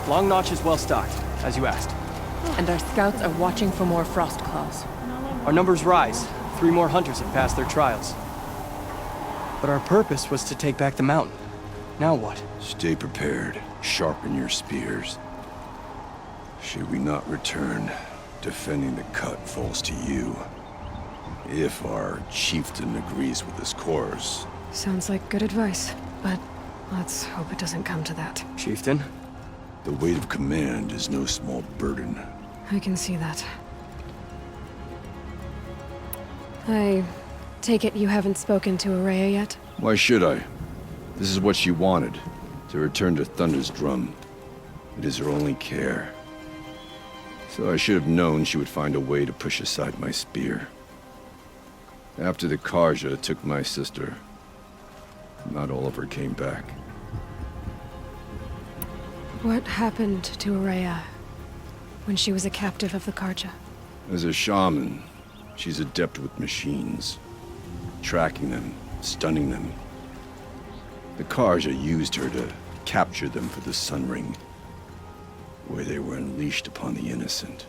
Long Notch is well stocked, as you asked. And our scouts are watching for more frost claws. Our numbers rise. 3 more hunters have passed their trials. But our purpose was to take back the mountain. Now what? Stay prepared. Sharpen your spears. Should we not return, defending the cut falls to you. If our chieftain agrees with this course. Sounds like good advice, but let's hope it doesn't come to that. Chieftain? The weight of command is no small burden. I can see that. I take it you haven't spoken to Araya yet? Why should I? This is what she wanted, to return to Thunder's drum. It is her only care. So I should have known she would find a way to push aside my spear. After the Karja took my sister, not all of her came back. What happened to Araya when she was a captive of the Karja? As a shaman, she's adept with machines. Tracking them, stunning them. The Karja used her to capture them for the Sun Ring, where they were unleashed upon the innocent.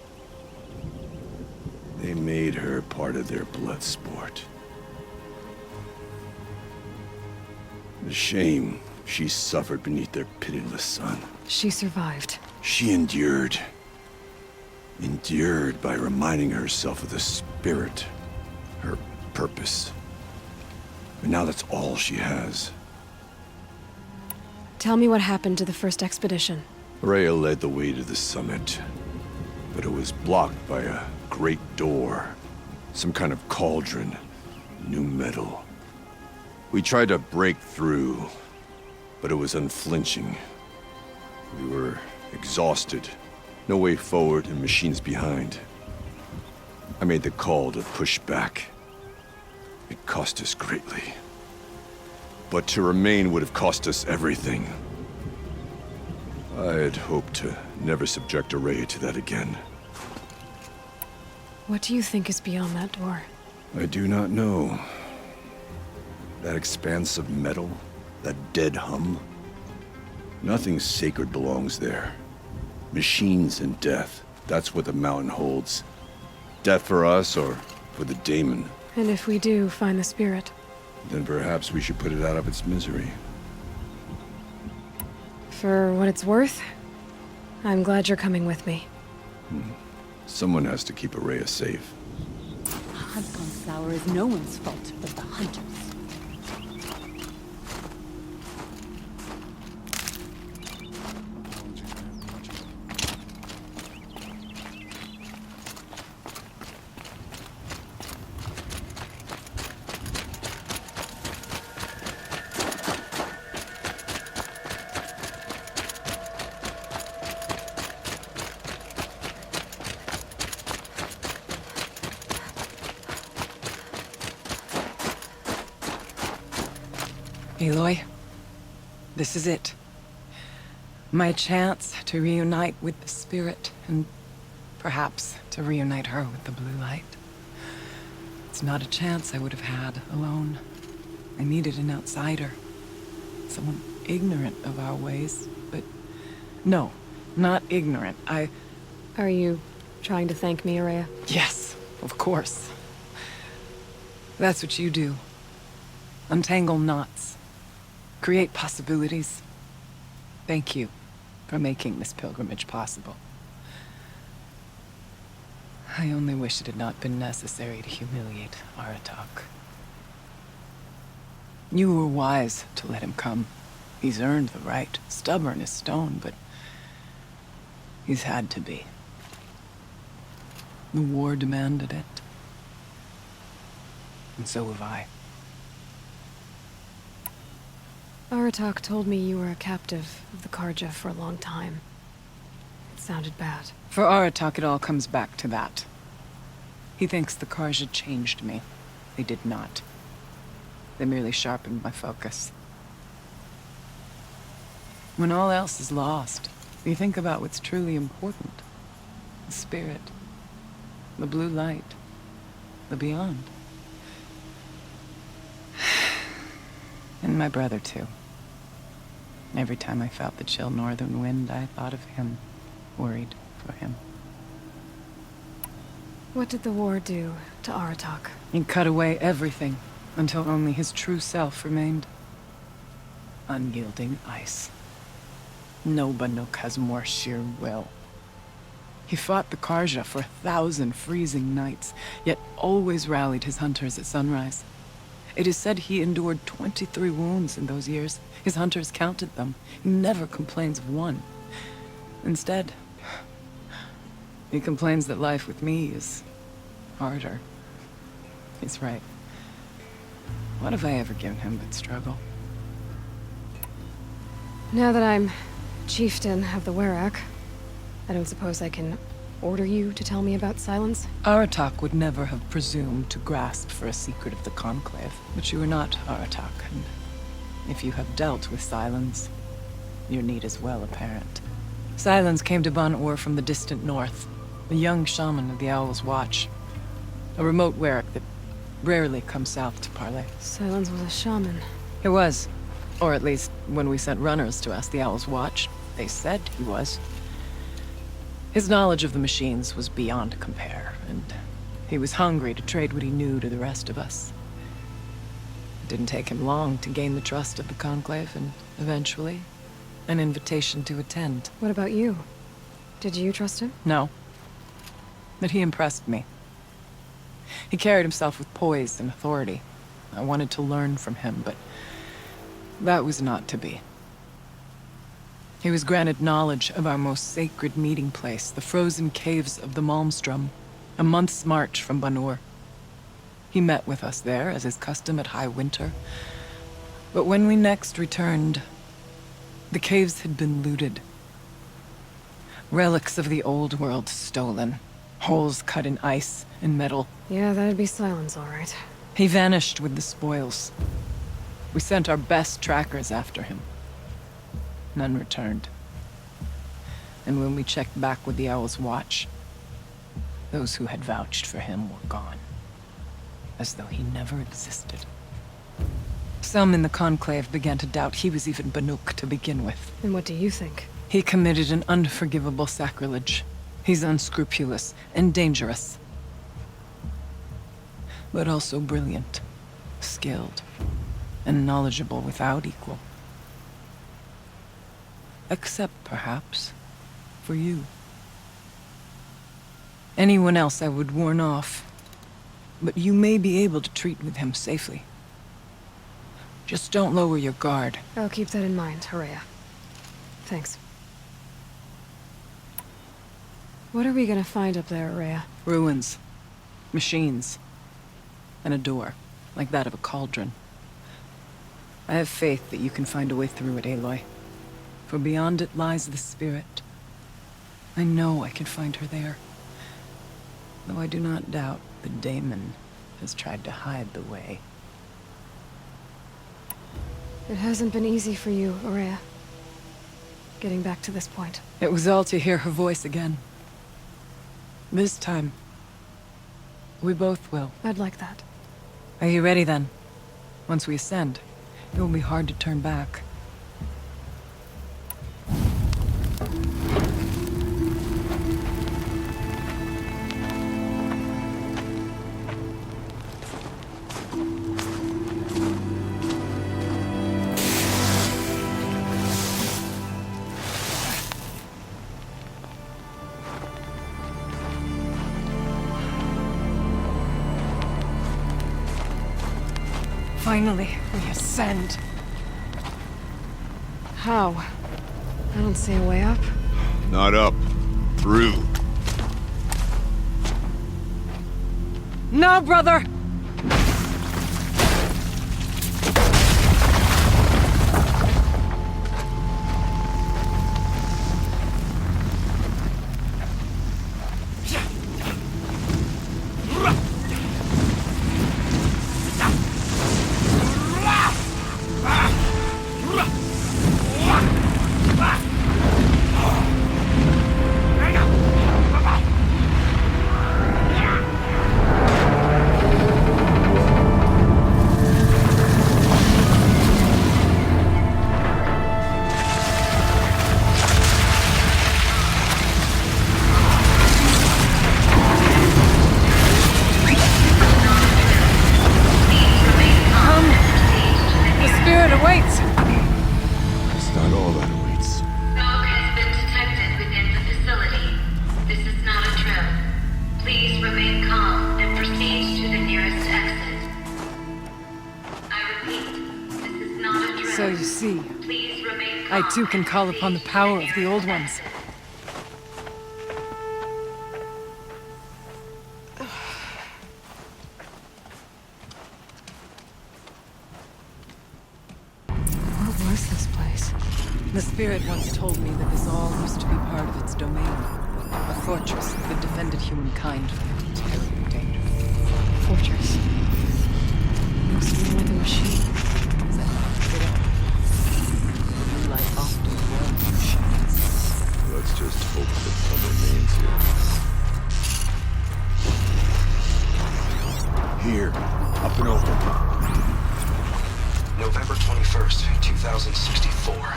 They made her part of their blood sport. The shame she suffered beneath their pitiless sun. She survived. She endured. Endured by reminding herself of the spirit, her purpose. But now that's all she has. Tell me what happened to the first expedition. Rhea led the way to the summit, but it was blocked by a great door. Some kind of cauldron. New metal. We tried to break through, but it was unflinching. We were exhausted. No way forward and machines behind. I made the call to push back. It cost us greatly. But to remain would have cost us everything. I had hoped to never subject Araya to that again. What do you think is beyond that door? I do not know. That expanse of metal, that dead hum. Nothing sacred belongs there. Machines and death, that's what the mountain holds. Death for us or for the daemon. And if we do find the spirit? Then perhaps we should put it out of its misery. For what it's worth, I'm glad you're coming with me. Someone has to keep Araya safe. A hunt gone sour is no one's fault but the hunters. Aloy, this is it. My chance to reunite with the spirit, and perhaps to reunite her with the blue light. It's not a chance I would have had alone. I needed an outsider. Someone ignorant of our ways, but... No, not ignorant. Are you trying to thank me, Araya? Yes, of course. That's what you do. Untangle knots. Create possibilities. Thank you for making this pilgrimage possible. I only wish it had not been necessary to humiliate Aratak. You were wise to let him come. He's earned the right. Stubborn as stone, but he's had to be. The war demanded it. And so have I. Aratak told me you were a captive of the Karja for a long time. It sounded bad. For Aratak, it all comes back to that. He thinks the Karja changed me. They did not. They merely sharpened my focus. When all else is lost, you think about what's truly important. The spirit. The blue light. The beyond. And my brother, too. Every time I felt the chill northern wind, I thought of him, worried for him. What did the war do to Aratak? He cut away everything until only his true self remained. Unyielding ice. No Banuk has more sheer will. He fought the Karja for 1,000 freezing nights, yet always rallied his hunters at sunrise. It is said he endured 23 wounds in those years. His hunters counted them. He never complains of one. Instead, he complains that life with me is harder. He's right. What have I ever given him but struggle? Now that I'm chieftain of the Werak, I don't suppose I can order you to tell me about Silence? Aratak would never have presumed to grasp for a secret of the Conclave. But you are not Aratak, and if you have dealt with Silence, your need is well apparent. Silence came to Ban-Ur from the distant north, a young shaman of the Owl's Watch. A remote Werak that rarely comes south to parley. Silence was a shaman. He was. Or at least, when we sent runners to ask the Owl's Watch, they said he was. His knowledge of the machines was beyond compare, and he was hungry to trade what he knew to the rest of us. It didn't take him long to gain the trust of the Conclave, and eventually, an invitation to attend. What about you? Did you trust him? No. But he impressed me. He carried himself with poise and authority. I wanted to learn from him, but that was not to be. He was granted knowledge of our most sacred meeting place, the frozen caves of the Malmstrom, a month's march from Ban-Ur. He met with us there, as is custom at high winter. But when we next returned, the caves had been looted. Relics of the old world stolen. Holes cut in ice and metal. Yeah, that'd be Silence, all right. He vanished with the spoils. We sent our best trackers after him. None returned. And when we checked back with the Owl's Watch, those who had vouched for him were gone. As though he never existed. Some in the Conclave began to doubt he was even Banuk to begin with. And what do you think? He committed an unforgivable sacrilege. He's unscrupulous and dangerous. But also brilliant, skilled, and knowledgeable without equal. Except, perhaps, for you. Anyone else I would warn off, but you may be able to treat with him safely. Just don't lower your guard. I'll keep that in mind, Horea. Thanks. What are we gonna find up there, Horea? Ruins, machines, and a door, like that of a cauldron. I have faith that you can find a way through it, Aloy. For beyond it lies the spirit. I know I can find her there. Though I do not doubt the daemon has tried to hide the way. It hasn't been easy for you, Horea. Getting back to this point. It was all to hear her voice again. This time, we both will. I'd like that. Are you ready then? Once we ascend, it will be hard to turn back. Finally, we ascend. How? I don't see a way up. Not up. Through. No, brother! not all that awaits. Smoke has been detected within the facility. This is not a drill. Please remain calm and proceed to the nearest exit. I repeat, this is not a drill. So you see, Please remain calm I too can and call upon the proceed to power of the nearest old ones. exit. What was this place? The spirit once told me that this all used to be part of its domain. A fortress that defended humankind from terrible danger. Fortress. Looks more like a machine. Is that not it? Blue light often warns machines. Let's just hope that some remains here. Here, up and over. November 21st, 2064.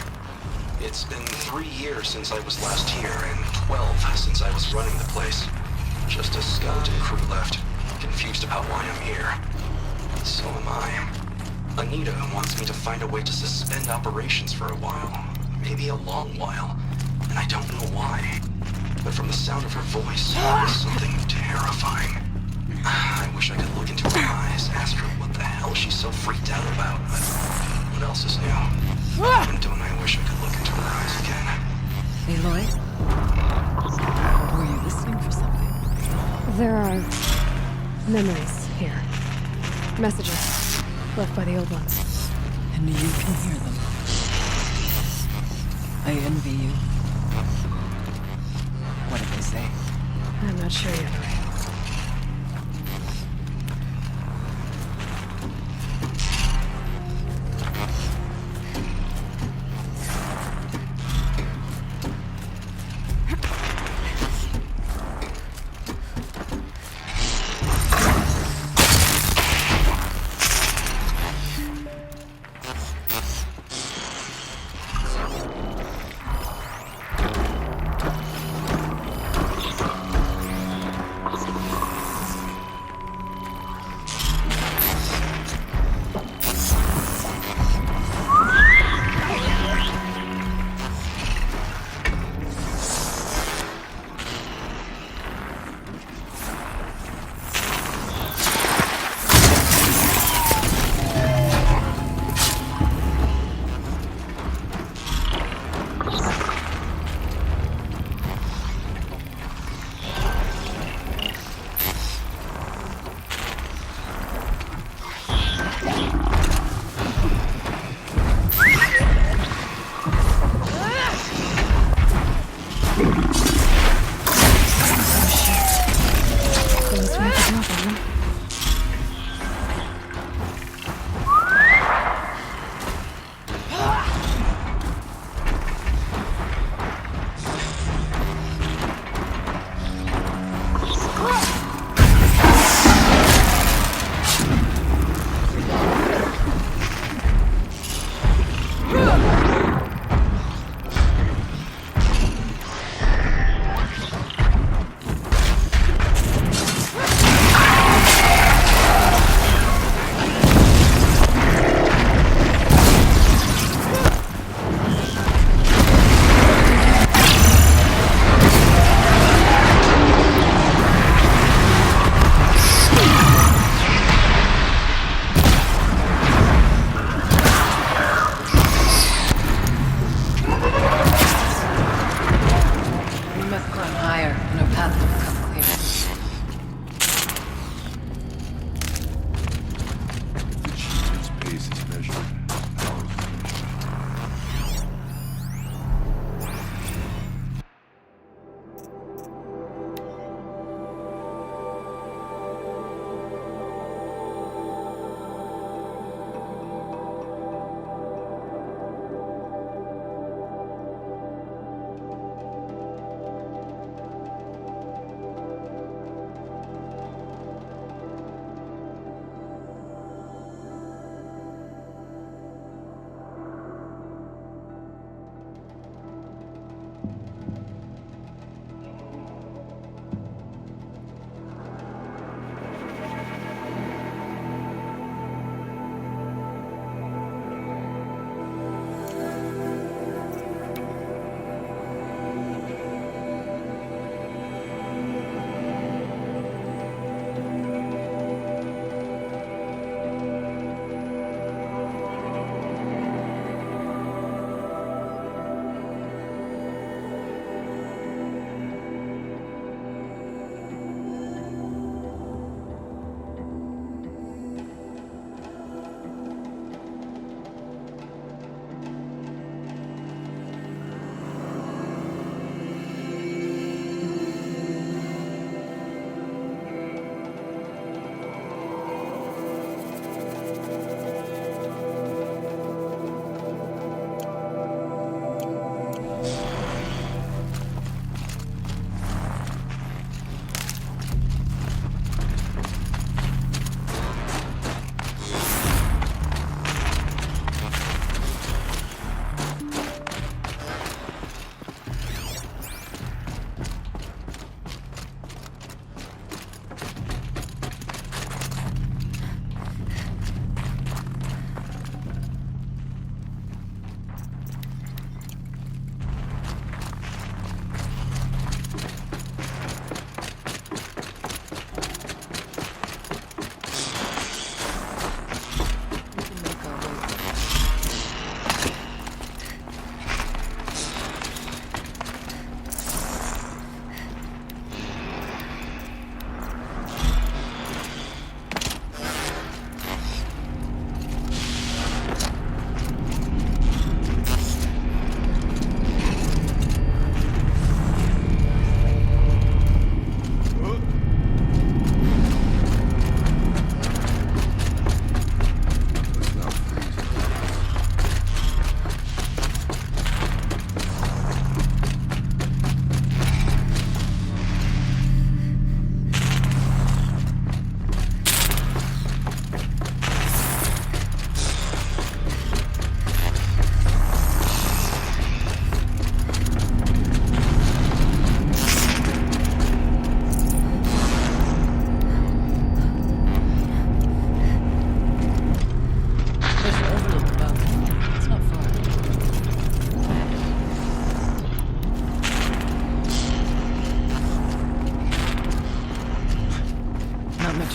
It's been 3 years since I was last here, and 12 since I was running the place. Just a skeleton crew left, confused about why I'm here. So am I. Anita wants me to find a way to suspend operations for a while. Maybe a long while. And I don't know why. But from the sound of her voice, there's something terrifying. I wish I could look into her eyes, ask her what the hell she's so freaked out about, but what else is new? And don't I wish I could look into her eyes again? Aloy? Were you listening for something? There are memories here. Messages left by the old ones. And you can hear them. I envy you. What did they say? I'm not sure yet, Ray.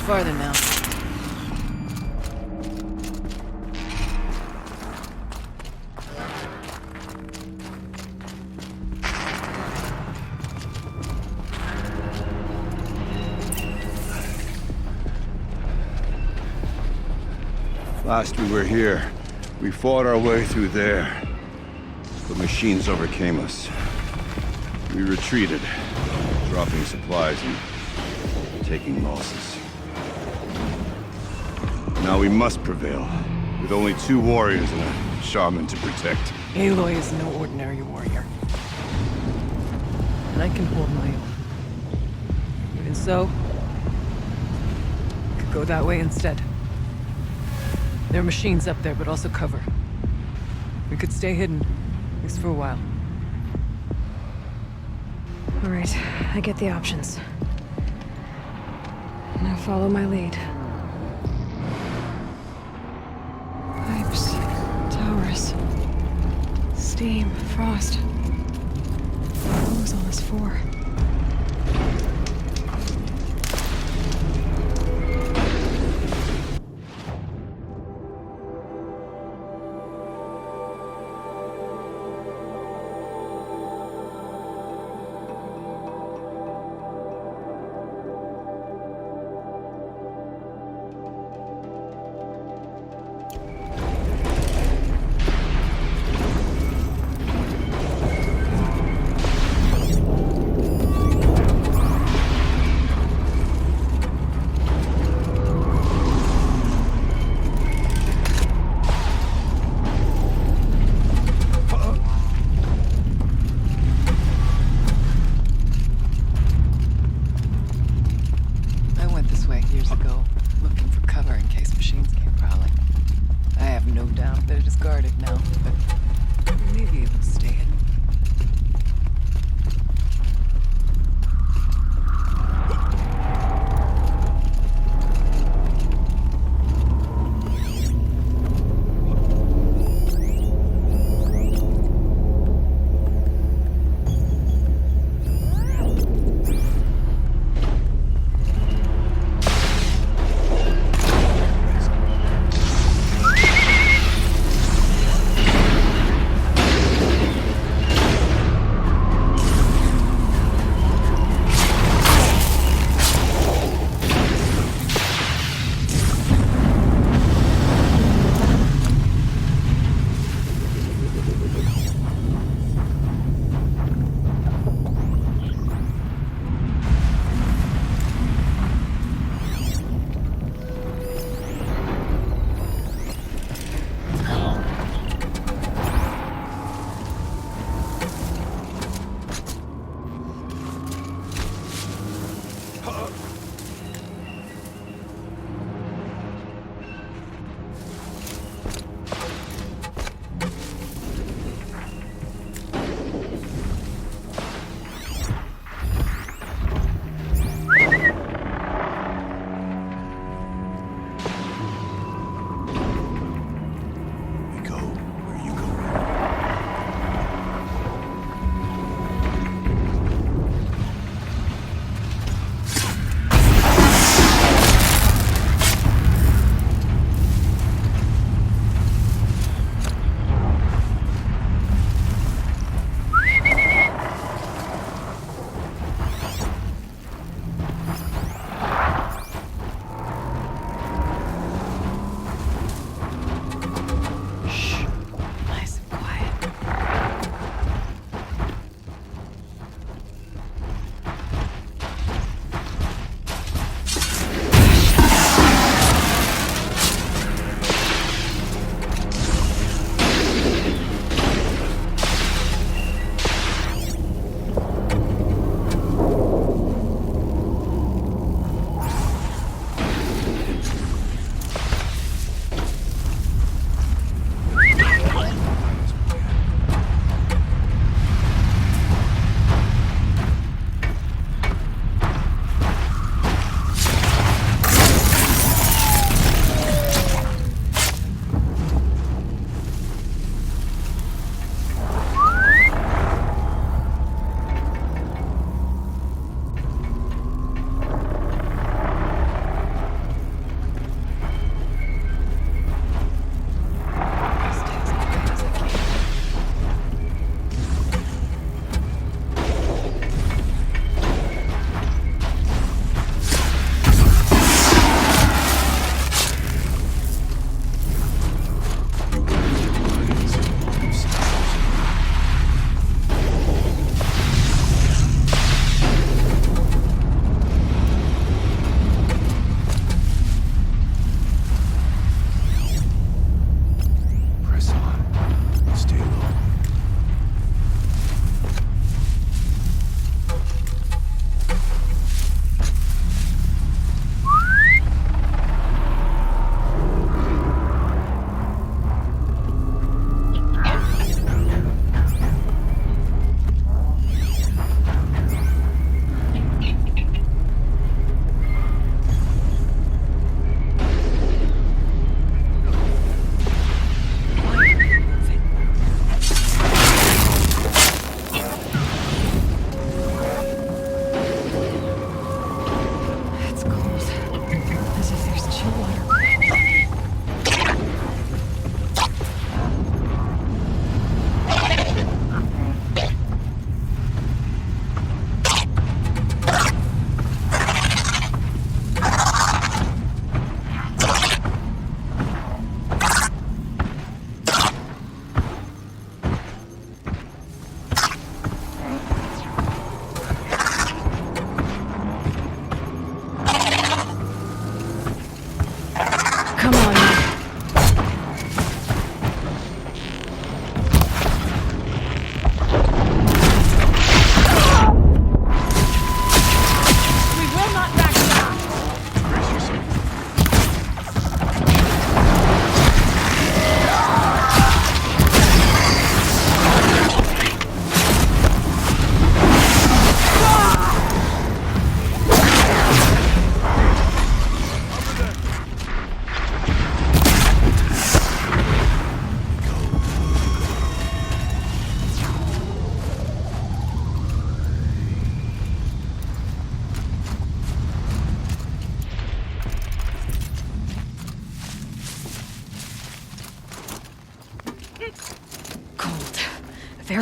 farther now. Last we were here, we fought our way through there. The machines overcame us. We retreated, dropping supplies and taking losses. Now we must prevail, with only 2 warriors and a shaman to protect. Aloy is no ordinary warrior. And I can hold my own. Even so, I could go that way instead. There are machines up there, but also cover. We could stay hidden, at least for a while. All right, I get the options. Now follow my lead. Pipes, towers, steam, frost. What was all this for?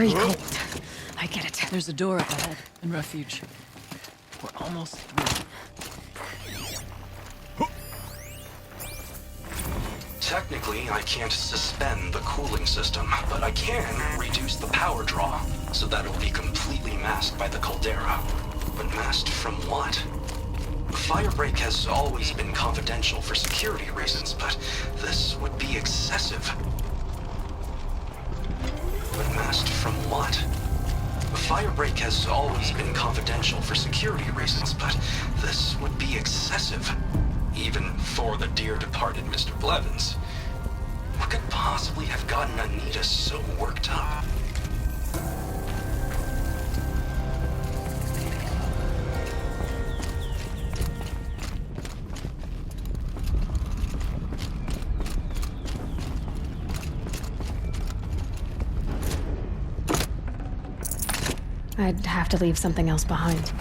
very cold. I get it. There's a door up ahead and refuge. We're almost through. Technically, I can't suspend the cooling system, but I can reduce the power draw, so that it'll be completely masked by the caldera. But masked from what? Firebreak has always been confidential for security reasons, but this would be excessive. But masked from what? Firebreak has always been confidential for security reasons, but this would be excessive. Even for the dear departed Mr. Blevins. What could possibly have gotten Anita so worked up? I'd have to leave something else behind.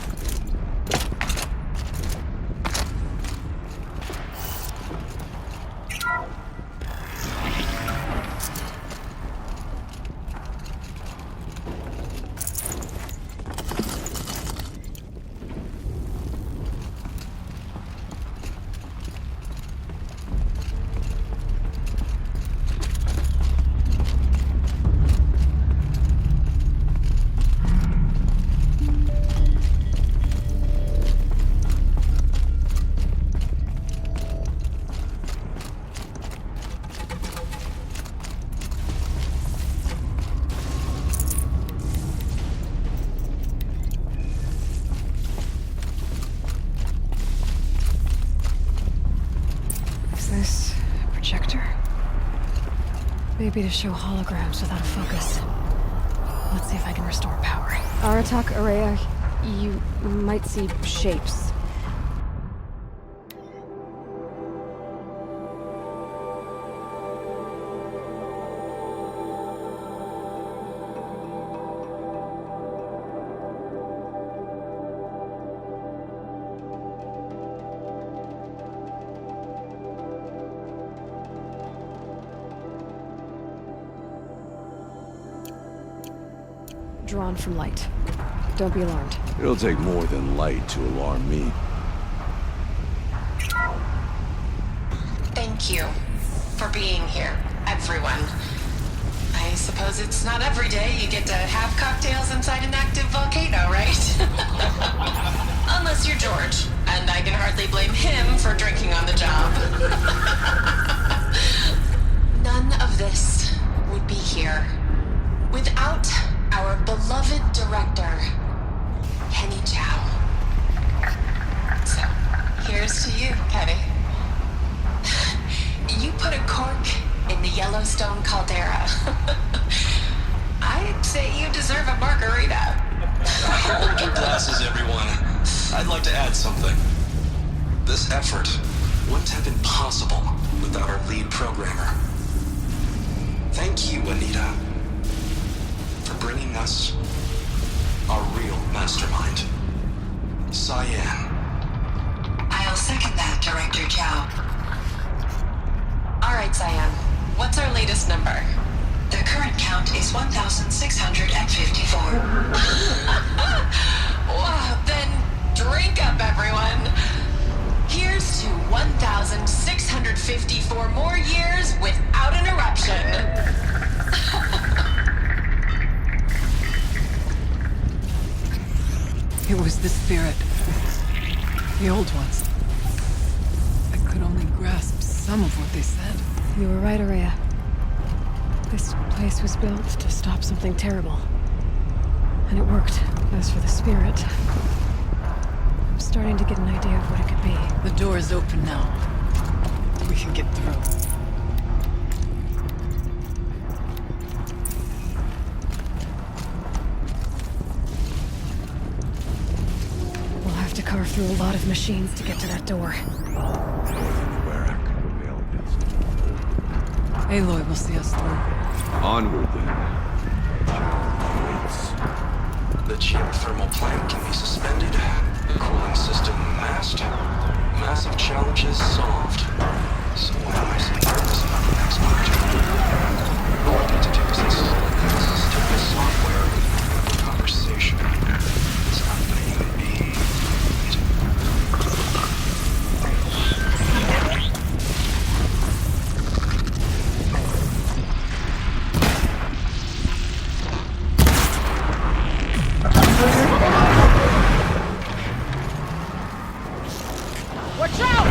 This projector? Maybe to show holograms without a focus. Let's see if I can restore power. Aratak, Araya, you might see shapes. Drawn from light. Don't be alarmed. It'll take more than light to alarm me. Thank you for being here, everyone. I suppose it's not every day you get to have cocktails inside an active volcano, right? Unless you're George, and I can hardly blame him for drinking on the job. None of this would be here without our beloved director, Kenny Chow. So, here's to you, Kenny. You put a cork in the Yellowstone caldera. I'd say you deserve a margarita. Hold your glasses, everyone. I'd like to add something. This effort wouldn't have been possible without our lead programmer. Thank you, Anita, for bringing us our real mastermind, Cyan. I'll second that, Director Chow. All right, Cyan. What's our latest number? The current count is 1,654. Wow, then drink up, everyone. Here's to 1,654 more years without an eruption. It was the spirit. The old ones. I could only grasp some of what they said. You were right, Araya. This place was built to stop something terrible. And it worked. As for the spirit, I'm starting to get an idea of what it could be. The door is open now. We can get through. We'll have to carve through a lot of machines to get to that door. Aloy will see us through. Onward then. The geothermal plant can be suspended. The cooling system masked. Massive challenges solved. So why am I so nervous about the next part? All I need to do is install a system. this software, the conversation, it's not going to even be... Watch out!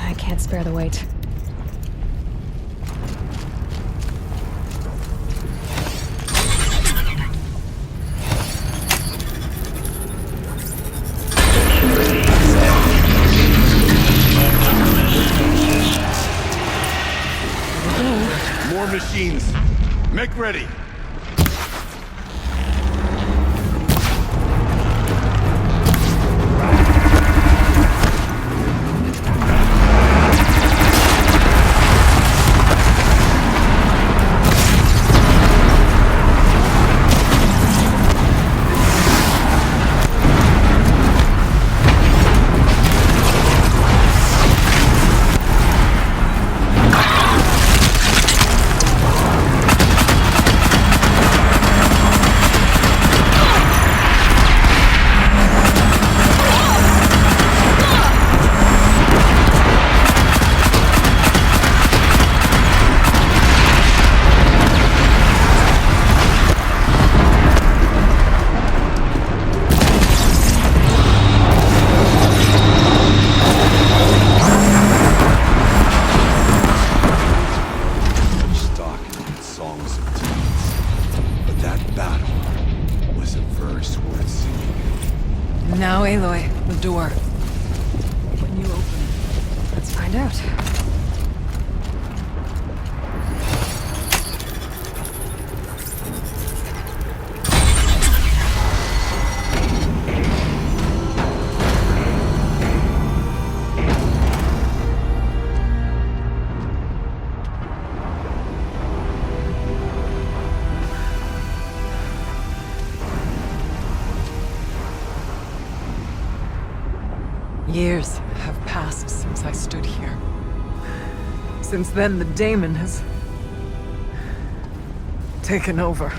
I can't spare the weight. More machines. Make ready. Now, Aloy, the door. When you open it, Let's find out. years have passed since I stood here. Since then, the daemon has taken over.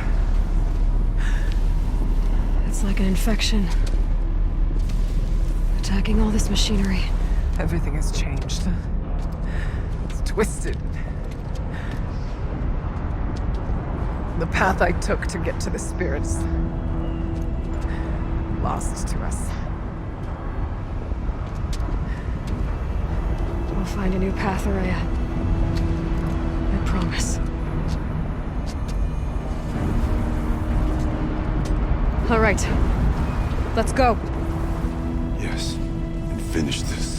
It's like an infection. Attacking all this machinery. Everything has changed. It's twisted. The path I took to get to the spirits lost to us. We'll find a new path, Araya. I promise. All right. Let's go. Yes, and finish this.